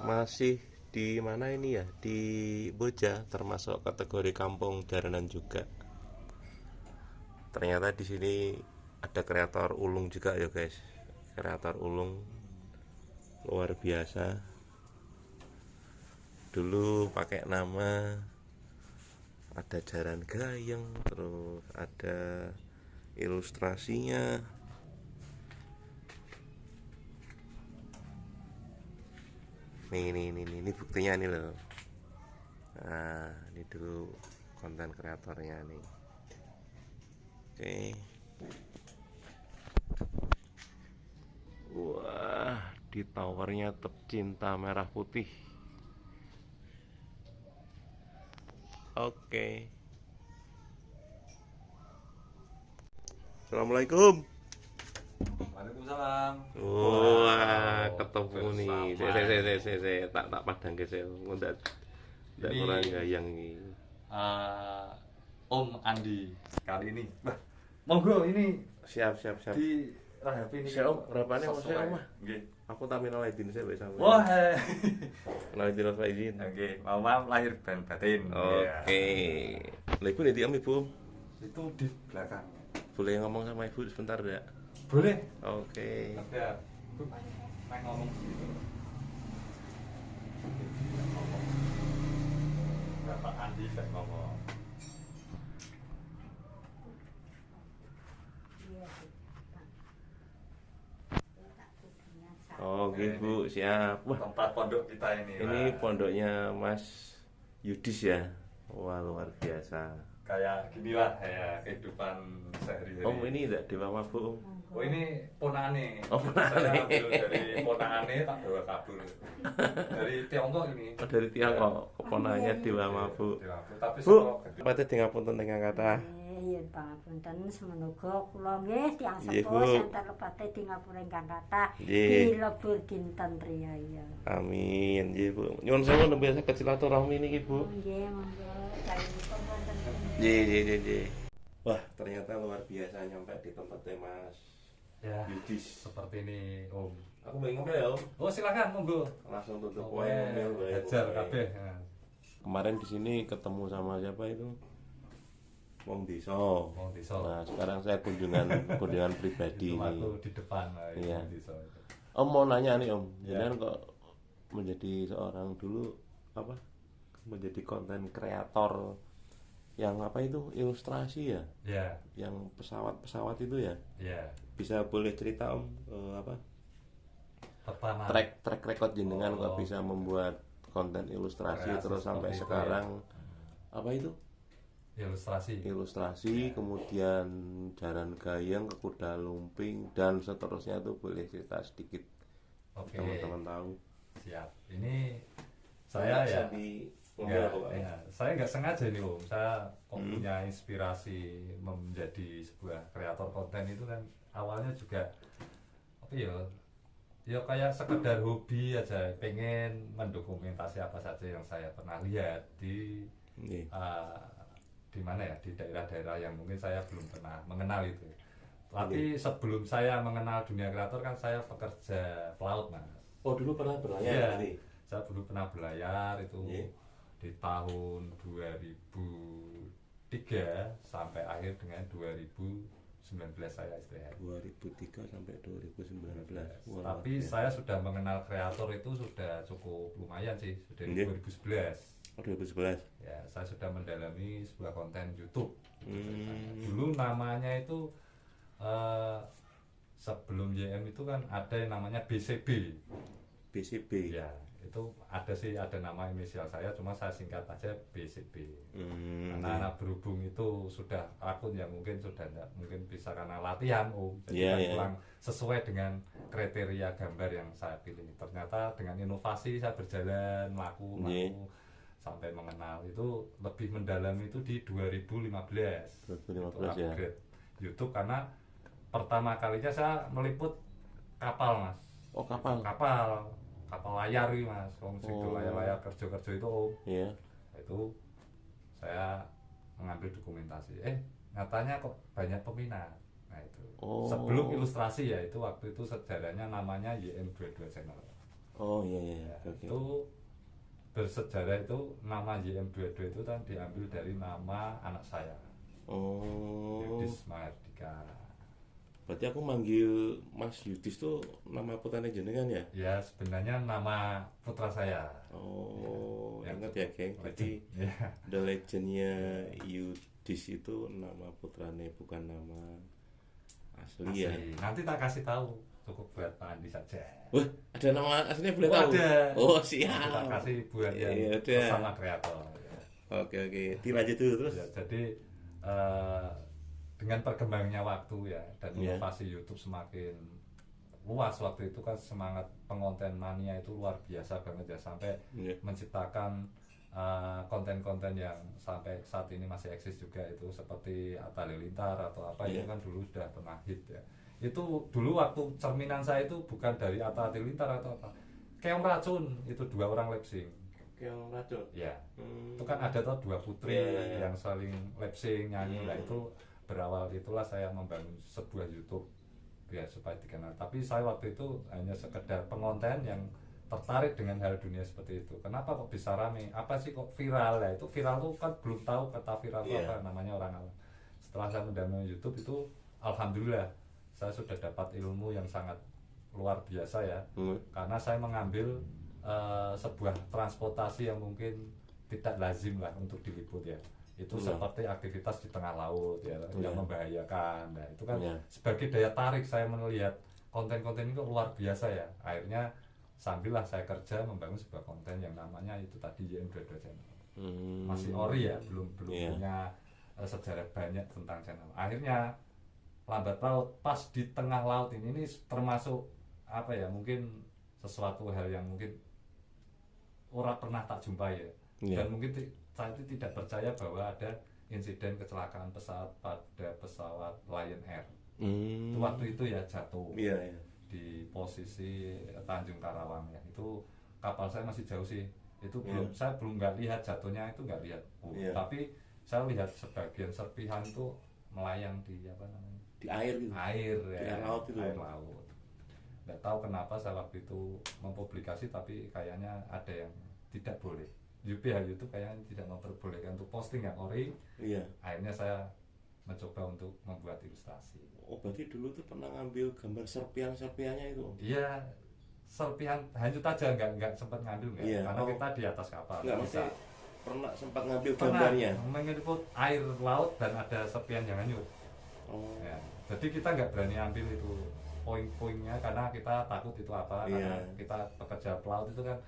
Masih di mana ini ya? Di Boja, termasuk kategori kampung daranan juga. Ternyata di sini ada kreator ulung juga ya guys. Kreator ulung luar biasa. Dulu pakai nama ada jaran gayeng, terus ada ilustrasinya. Ini buktinya nih loh. Nah, ini dulu konten kreatornya nih. Oke. Wah, di towernya tercinta merah putih. Oke. Assalamualaikum. Waalaikumsalam. Wah, Wow, ketemu nih. bersama Tak padang ke saya. Ndak ini kurang gayang ini. Om Andi kali ini. Bah, monggo ini Siap. di rahapi ini. Saya om, berapanya om saya om? Nggih. Aku tamin alaidin saya bisa. Wah. Alaidin alaidin. Nggih, mama lahir dan batin. Oke. Lah ibu nih om ibu. Itu di belakang. Boleh ngomong sama ibu sebentar enggak? Boleh. Oke. Tapi ya, Bu, main ngomong gitu. Bapak Andi kan ngomong. Oke bu, siap. Wah, Tempat pondok kita ini. ini Wah. pondoknya Mas Yudis ya. Wah, luar biasa. Kayak gini lah ya kehidupan sehari-hari. Om ini enggak dewa mabuk om? Oh ini ponakane. Oh, ponakane. Saya ambil dari ponakane tak bawa kabur. Dari Tiongkok ini. Oh, dari Tiongkok, keponanya dewa mabuk. Dewa mabuk. Tapi Bu, saka pate dengan punten ingkang kathah. Yen pangapunten semenaga kula nggih tiyang Nggih, sepuh Bu. santen lepate ing ngapura ingkang kathah Nggih. dilebur kinten triyaya. Amin, nggih Bu. Nyuwun sewu nembe saged silaturahmi niki Bu. Nggih monggo kayunipun wonten. Nggih. Wah, ternyata luar biasa nyampe di tempatnya Mas ya Yudis. seperti ini Om. Aku pengen ngomel ya Om. Oh silakan monggo. Langsung tutup Oke, ngomel bae. hajar kabeh. Ya. Kemarin di sini ketemu sama siapa itu? Wong desa. Wong desa. Nah, sekarang saya kunjungan pribadi Itu ini. aku di depan lah, Iya. Wong desa itu. Om mau nanya nih Om, Ya. jangan kok menjadi seorang dulu apa? Menjadi konten kreator yang apa itu ilustrasi ya? Ya, Yang pesawat itu ya? ya. Bisa boleh cerita Om apa? Pertama. Track record jenengan Oh. kok bisa membuat konten ilustrasi Kreasi terus sampai seperti itu, sekarang apa itu? Ilustrasi. Ilustrasi, kemudian jaran gayeng ke kuda lumping dan seterusnya tuh boleh cerita sedikit Oke. teman-teman tahu. Siap. Ini saya ya. Saya nggak sengaja nih Om. Saya punya inspirasi menjadi sebuah kreator konten itu kan awalnya juga apa ya? Ya kayak sekedar hobi aja, pengen mendokumentasi apa saja yang saya pernah lihat di di mana ya, di daerah-daerah yang mungkin saya belum pernah mengenal itu. Tapi sebelum saya mengenal dunia kreator kan saya pekerja pelaut Mas. Oh dulu pernah berlayar Iya, berarti? saya dulu pernah berlayar itu Iya. di tahun 2003 sampai akhir dengan 2019 saya istirahat. 2003 sampai 2019. Wah, Tapi luar biasa. saya sudah mengenal kreator itu sudah cukup lumayan sih, sudah Iya. 2011. Oh, 2011. Ya, saya sudah mendalami sebuah konten YouTube. Hmm. Dulu namanya itu sebelum YM itu kan ada yang namanya BCB. BCB. Ya, itu ada sih, ada nama inisial saya, cuma saya singkat aja BCB. Karena berhubung itu sudah akun yang mungkin sudah enggak, mungkin bisa karena latihan jadi Iya, kan iya. kurang sesuai dengan kriteria gambar yang saya pilih. Ternyata dengan inovasi saya berjalan melaku Iya. sampai mengenal itu lebih mendalam itu di 2015. 2015 Itu ya. upgrade YouTube karena pertama kalinya saya meliput kapal Mas. Oh kapal. Kapal layar nih Mas, Oh. layar kerja itu Iya. itu saya mengambil dokumentasi. Nyatanya kok banyak peminat. Nah itu. Oh. Sebelum ilustrasi ya, itu waktu itu sejarahnya namanya YM22 Channel. Oh iya iya. Ya, Oke. itu bersejarah itu nama YM22 itu kan diambil dari nama anak saya. Oh. Yudis Mahardika. Berarti aku manggil Mas Yudis tuh nama putranya jenengan ya? Ya sebenarnya nama putra saya. Oh, Ya, ingat ya, geng. Jadi ya. The Legendnya Yudis itu nama putranya, bukan nama asli ya. Nanti tak kasih tahu, cukup buat Pak Andi saja. Wah, ada nama aslinya boleh Oh, tahu? ada. Oh, Nanti tak siap. kasih buat yang Iya, udah. bersama kreator. Ya. Oke, dilanjut dulu terus. Ya, jadi dengan perkembangannya waktu ya dan Iya. inovasi YouTube semakin luas waktu itu kan semangat pengonten mania itu luar biasa banget ya sampai Iya. menciptakan konten-konten yang sampai saat ini masih eksis juga itu seperti Atta Halilintar atau apa Iya. itu kan dulu sudah pernah hit ya. Itu dulu waktu cerminan saya itu bukan dari Atta Halilintar atau apa. Keong Racun itu 2 orang lip sync. Keong Racun. Ya. Itu kan ada tuh 2 putri Iya. yang saling lip sync nyanyi. Nah itu berawal itulah saya membangun sebuah YouTube biar supaya dikenal. Tapi saya waktu itu hanya sekedar pengonten yang tertarik dengan hal dunia seperti itu. Kenapa kok bisa rame? Apa sih kok viral ya? Itu viral tuh kan belum tahu kata viral itu apa namanya orang awam. Setelah saya mendalami YouTube itu alhamdulillah saya sudah dapat ilmu yang sangat luar biasa ya. Karena saya mengambil sebuah transportasi yang mungkin tidak lazim lah untuk diliput ya. Itu seperti aktivitas di tengah laut ya yang membahayakan. Nah, itu kan sebagai daya tarik saya melihat konten-konten itu luar biasa ya. Akhirnya sambillah saya kerja membangun sebuah konten yang namanya itu tadi YM22 channel. Masih ori ya, belum punya sejarah banyak tentang channel. Akhirnya lambat laut pas di tengah laut ini termasuk apa ya, mungkin sesuatu hal yang mungkin orang pernah tak jumpai ya. Dan mungkin saya itu tidak percaya bahwa ada insiden kecelakaan pesawat pada pesawat Lion Air. Itu waktu itu ya jatuh di posisi Tanjung Karawang ya. Itu kapal saya masih jauh sih. Itu saya belum nggak lihat jatuhnya, itu nggak lihat. Tapi saya lihat sebagian serpihan itu melayang di apa namanya? Di air gitu. Air ya. Di air laut itu. Air laut. Nggak tahu kenapa saya waktu itu mempublikasi tapi kayaknya ada yang tidak boleh. YouTube kayaknya tidak memperbolehkan untuk posting yang ori. Akhirnya saya mencoba untuk membuat ilustrasi. Oh, berarti dulu tuh pernah ngambil gambar serpihan-serpihannya itu? Iya, serpihan hanyut aja, nggak sempat ngambil nggak? Karena kita di atas kapal. Nggak, mesti pernah sempat ngambil gambarnya? Mengikut air laut dan ada serpihan yang hanyut. Ya, jadi kita nggak berani ambil itu poin-poinnya karena kita takut itu apa. Karena kita pekerja pelaut itu kan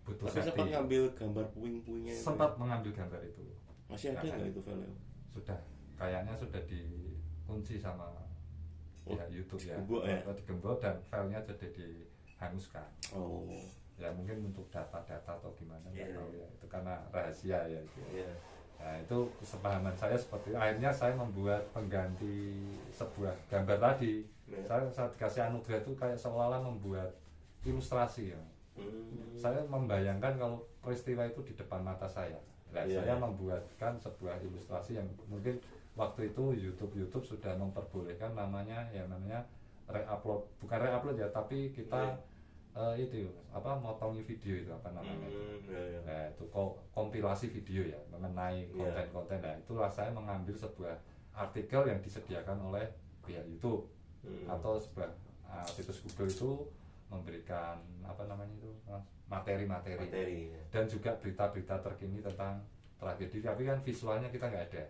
butuh safety. Tapi sempat ngambil gambar puing-puingnya itu? Sempat mengambil gambar itu. Masih ada nggak itu file? Sudah, kayaknya sudah dikunci sama pihak YouTube ya. Digembok dan filenya sudah dihanguskan. Ya mungkin untuk data-data atau gimana nggak tahu ya. Itu karena rahasia ya itu. Nah itu kesepahaman saya seperti akhirnya saya membuat pengganti sebuah gambar tadi. Saya dikasih anugerah itu kayak seolah-olah membuat ilustrasi ya. Saya membayangkan kalau peristiwa itu di depan mata saya. Nah, saya membuatkan sebuah ilustrasi yang mungkin waktu itu YouTube sudah memperbolehkan namanya re-upload, bukan re-upload ya, tapi kita itu apa motongi video itu apa namanya nah itu kompilasi video ya mengenai konten-konten. Nah itulah saya mengambil sebuah artikel yang disediakan oleh pihak YouTube atau sebuah situs Google itu memberikan apa namanya itu materi-materi dan juga berita-berita terkini tentang tragedi, tapi kan visualnya kita nggak ada.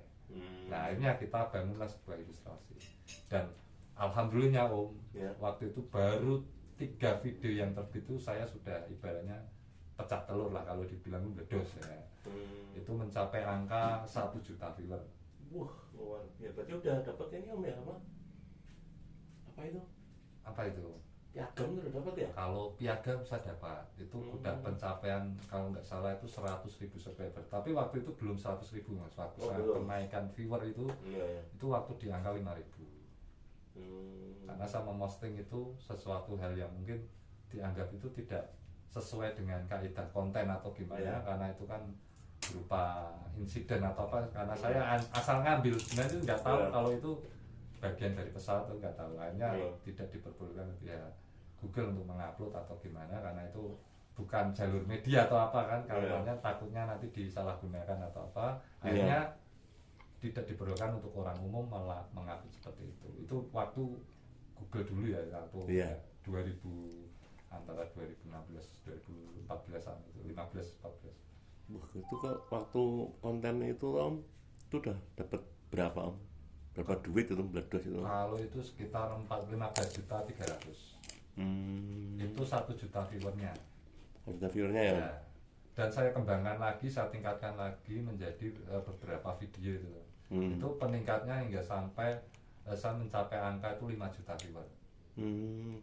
Nah akhirnya kita bangunlah sebuah ilustrasi dan alhamdulillah Om waktu itu baru 3 video yang terbit itu saya sudah ibaratnya pecah telur lah kalau dibilang meledos ya. Itu mencapai angka 1 juta viewer. Wah, ya berarti udah dapat ini Om ya apa? Apa itu? Piagam udah dapat ya? Kalau piagam saya dapat, itu udah pencapaian kalau nggak salah itu 100.000 subscriber. Tapi waktu itu belum 100.000 Mas. Waktu saya kenaikan viewer itu waktu di angka 5.000. Karena saya memposting itu sesuatu hal yang mungkin dianggap itu tidak sesuai dengan kaidah konten atau gimana, karena itu kan berupa insiden atau apa. Karena saya asal ngambil, sebenarnya itu nggak tahu kalau itu bagian dari pesawat, itu nggak tahu. Akhirnya tidak diperbolehkan ya Google untuk mengupload atau gimana, karena itu bukan jalur media atau apa kan, kawannya takutnya nanti disalahgunakan atau apa, akhirnya tidak diperlukan untuk orang umum malah mengupload seperti itu. Itu waktu Google dulu ya, waktu 2000 antara 2016 2014an itu 15-14. Wah, itu kan waktu konten itu Om, itu udah dapat berapa Om? Berapa duit itu meledos itu? Kalau itu sekitar 15.300.000. Itu 1 juta viewernya. 1 juta viewernya ya? Dan saya kembangkan lagi, saya tingkatkan lagi menjadi beberapa video itu. Itu peningkatnya hingga sampai saya mencapai angka itu 5 juta viewer.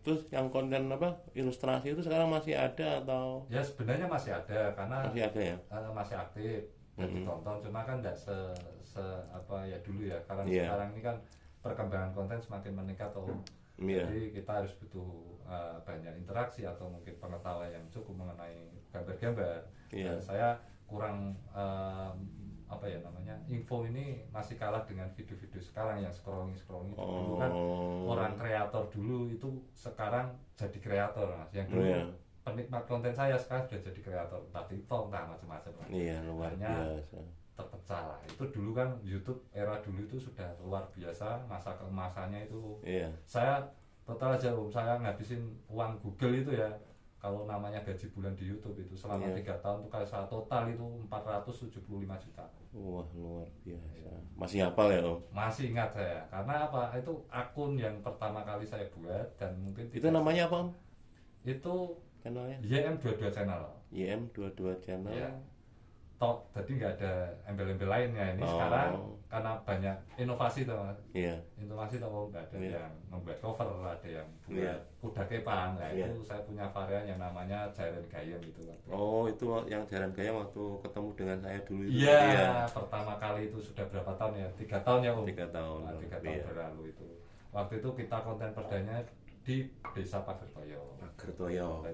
Terus yang konten apa ilustrasi itu sekarang masih ada atau? Ya sebenarnya masih ada, karena masih ada ya? Masih aktif dan ditonton, cuma kan tidak se apa ya dulu ya, karena sekarang ini kan perkembangan konten semakin meningkat jadi kita harus butuh banyak interaksi atau mungkin pengetahuan yang cukup mengenai gambar-gambar. Dan saya kurang apa ya namanya, info ini masih kalah dengan video-video sekarang yang scrolling itu. Dulu kan orang kreator dulu itu sekarang jadi kreator, Mas. Yang dulu penikmat konten saya sekarang sudah jadi kreator, entah TikTok, entah macam-macam. Luar biasa. Terpecah lah. Itu dulu kan YouTube era dulu itu sudah luar biasa, masa keemasannya itu. Saya total aja saya ngabisin uang Google itu ya, kalau namanya gaji bulan di YouTube itu selama 3 tahun tuh, kalau saya total itu 475 juta. Wah, luar biasa. Masih hafal ya Om? Masih ingat saya, karena apa, itu akun yang pertama kali saya buat dan mungkin itu namanya apa Om? Itu channelnya? YM22 channel. YM22 channel. Ya. Tok, jadi nggak ada embel-embel lainnya ini. Sekarang karena banyak inovasi tuh Mas. Inovasi tuh nggak ada yang membuat cover, ada yang buat kuda kepang. Nah itu saya punya varian yang namanya Jaren Gayam itu. Itu yang Jaren Gayam waktu ketemu dengan saya dulu itu. Pertama kali itu sudah berapa tahun ya? 3 tahun ya Om. 3 tahun. 3 tahun berlalu itu. Waktu itu kita konten perdana di Desa Pagertoyo. Nah,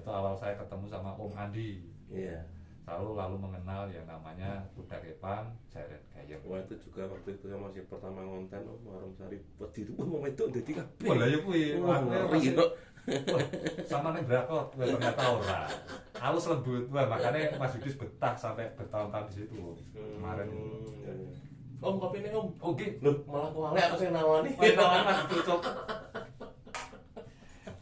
itu awal saya ketemu sama Om Andi. Lalu mengenal yang namanya kuda kepang Jaren Gayam. Wah, itu juga waktu itu saya masih pertama ngonten warung sari wedi itu mau itu dadi kabeh. Wah, lah ya kuwi. Sama ning brakot ternyata ora. Halus lembut. Wah, makanya Mas Yudis betah sampai bertahun-tahun di situ. Kemarin. Om, kopi ini Om. Oke. Loh, malah kuali apa sih nawani? Nawani Mas tutup.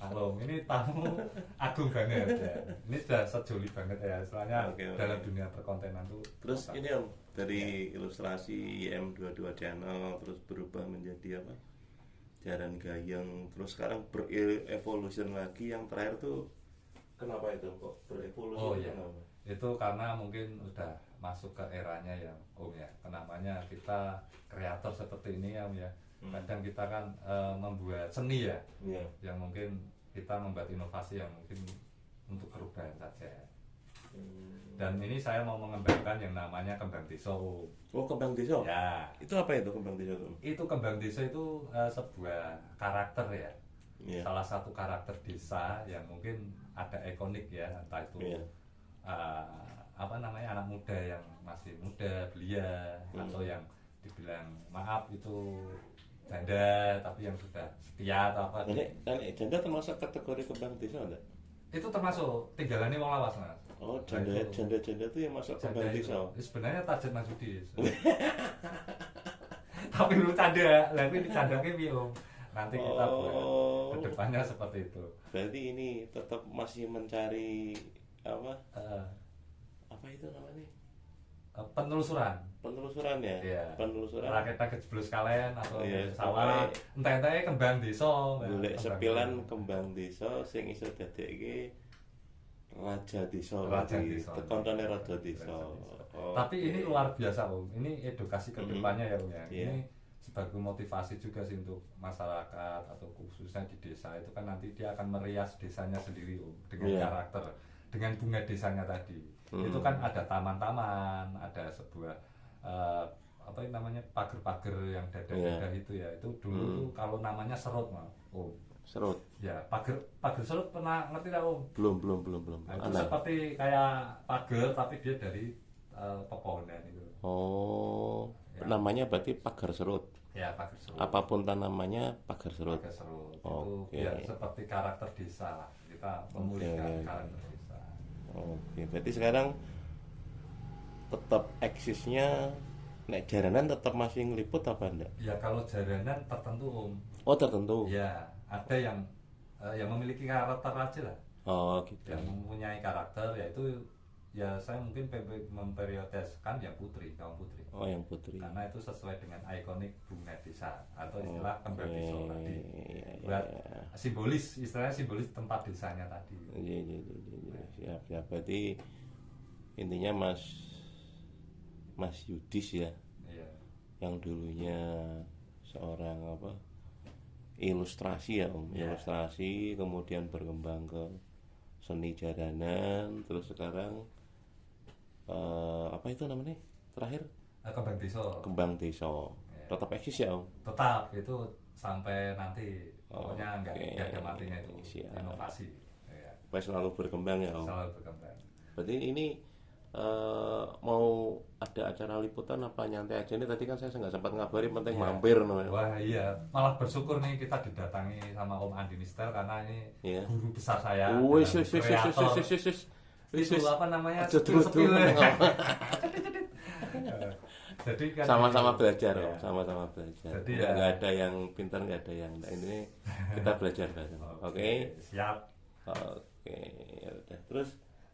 Halo, ini tamu agung banget ya. Ini sudah sejoli banget ya, soalnya dalam dunia perkontenan tuh. Terus ini Om, dari ilustrasi YM22 channel terus berubah menjadi apa? Jaren Gayam, terus sekarang berevolution lagi, yang terakhir tuh kenapa itu kok berevolusi? Itu karena mungkin udah masuk ke eranya ya Om ya. Kenamanya kita kreator seperti ini ya Om ya. Kadang kita kan membuat seni ya, yang mungkin kita membuat inovasi yang mungkin untuk perubahan saja. Dan ini saya mau mengembangkan yang namanya kembang desa. Kembang desa? Ya. Itu apa itu kembang desa itu? Itu kembang desa itu sebuah karakter ya. Salah satu karakter desa yang mungkin ada ikonik ya, entah itu apa namanya, anak muda yang masih muda belia, atau yang dibilang maaf itu janda tapi yang sudah setia atau apa. Janda termasuk kategori kembang desa enggak? Itu termasuk tinggalannya wong lawas Mas. Janda itu yang masuk kembang desa. Sebenarnya target Mas Yudis. Tapi lu canda, tapi dicandake piye Om? Nanti kita buat kedepannya seperti itu. Berarti ini tetap masih mencari apa? Apa itu namanya? Penelusuran ya. Penelusuran rakyat kejeblos kalian atau sawah entah-entah kembang desa, golek sepilan kembang desa sing iso dadekke raja desa, koncone raja desa. Tapi ini luar biasa Om, ini edukasi kedepannya ya Om ya. Ini sebagai motivasi juga sih untuk masyarakat atau khususnya di desa itu kan nanti dia akan merias desanya sendiri Om, dengan karakter, dengan bunga desanya tadi. Itu kan ada taman-taman, ada sebuah apa namanya, pagar-pagar yang dada-dada itu ya. Itu dulu tuh kalau namanya serut Mas. Serut. Ya, pagar serut pernah ngerti tak Om? Belum. Nah, itu seperti kayak pagar tapi dia dari pepohonan itu. Namanya berarti pagar serut. Ya, pagar serut. Apapun tanamannya pagar serut. Pagar serut. Itu biar seperti karakter desa lah. kita memulihkan karakter desa. Oke, berarti sekarang tetap eksisnya nek jaranan tetap masih ngeliput apa enggak? Ya kalau jaranan tertentu Om. Oh tertentu. Ya ada yang memiliki karakter aja lah. Oh gitu. Yang mempunyai karakter yaitu ya saya mungkin memprioritaskan ya kaum putri. Oh yang putri. Karena itu sesuai dengan ikonik bunga desa atau istilah kembar desa tadi. Buat simbolis, istilahnya simbolis tempat desanya tadi. Iya. Siap. Berarti intinya Mas Yudis ya. Iya. Yang dulunya seorang ilustrasi ya Om. Yeah. Ilustrasi kemudian berkembang ke seni jaranan, terus sekarang apa itu namanya terakhir? Kembang desa. Yeah. Tetap eksis ya Om? Tetap, itu sampai nanti pokoknya nggak ada matinya itu. Siap. Inovasi ya. Selalu berkembang ya Om? Selalu berkembang. Berarti ini mau ada acara liputan apa nyantai aja? Ini tadi kan saya nggak sempat ngabarin, penting mampir no. Wah iya, malah bersyukur nih kita didatangi sama Om Andi Nistel karena ini guru besar saya. Itu apa namanya? Sepil. Jadi kan sama-sama belajar Om, sama-sama belajar. Jadi nggak ada yang pintar, nggak ada yang ini kita belajar bareng. Oke. Siap. Oke, ya udah. Terus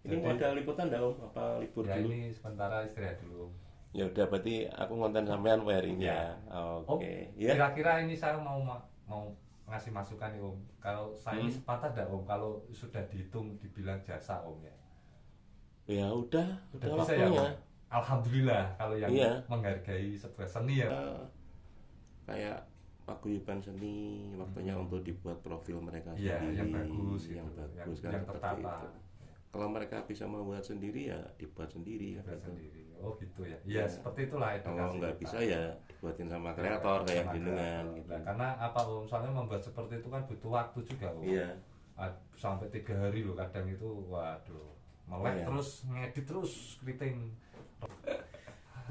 ini mau ada liputan enggak Om? Apa libur ya, dulu? Ini sementara istirahat dulu. Ya udah, berarti aku ngonten sampean hari ini ya. Oke. Ya. Kira-kira ini saya mau ngasih masukan nih Om. Kalau saya ini sepatah enggak Om kalau sudah dihitung dibilang jasa Om ya? Ya udah bisa ya Om? Alhamdulillah kalau yang menghargai sebuah seni ya. Kayak paguyuban seni, waktunya untuk dibuat profil mereka sendiri. Iya, yang bagus, yang tertata. Kalau mereka bisa membuat sendiri ya dibuat sendiri. Sendiri. Oh gitu ya. Iya, seperti itulah edukasi. Kalau nggak bisa ya dibuatin sama kreator kayak jenengan gitu. Nah, karena apa Om? Soalnya membuat seperti itu kan butuh waktu juga Om. Iya. Sampai 3 hari loh kadang itu, waduh. Melek terus, ngedit terus, keriting.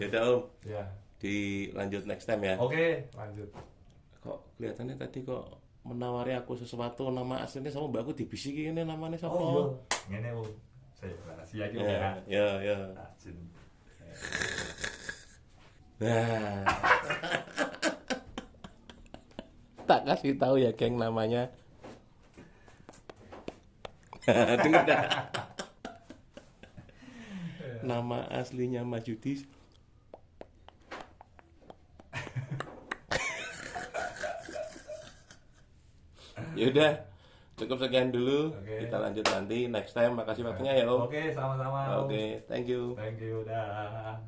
Ya udah Om. Ya. Dilanjut next time ya. Oke, lanjut. Kok kelihatannya tadi kok menawari aku sesuatu, nama aslinya sama mbakku dibisiki ini namanya siapa? Oh iya. Ngene Om. Saya rahasia iki ya. Ya. Nah. Tak kasih tahu ya geng namanya. Dengar dah. Nama aslinya Mas Yudis. Yaudah, cukup sekian dulu. Kita lanjut nanti next time. Makasih waktunya ya Om. Oke, sama-sama. Oke, thank you. Dah.